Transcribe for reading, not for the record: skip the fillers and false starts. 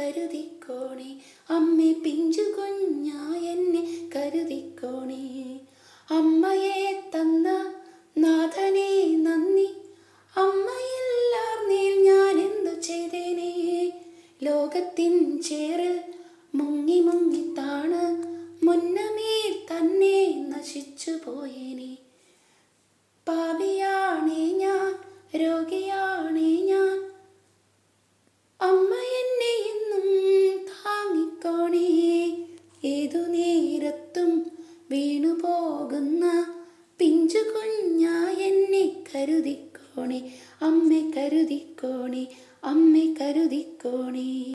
കരുതിക്കോണേ. അമ്മേ പിഞ്ചു കുഞ്ഞായെന്നെ കരുതിക്കോണേ. അമ്മയെ തന്ന നാഥനെ നന്ദി, അമ്മയില്ലാർന്നേൽ ഞാൻ എന്തു ചെയ്തേനേ. ലോകത്തിൻ ചേറിൽ മുങ്ങി മുങ്ങി താണ് മുന്നമേ തന്നെ നശിച്ചു പോയേനെ. പാപിയാണേ ഞാൻ, രോഗിയാണേ ഞാൻ, അമ്മയെ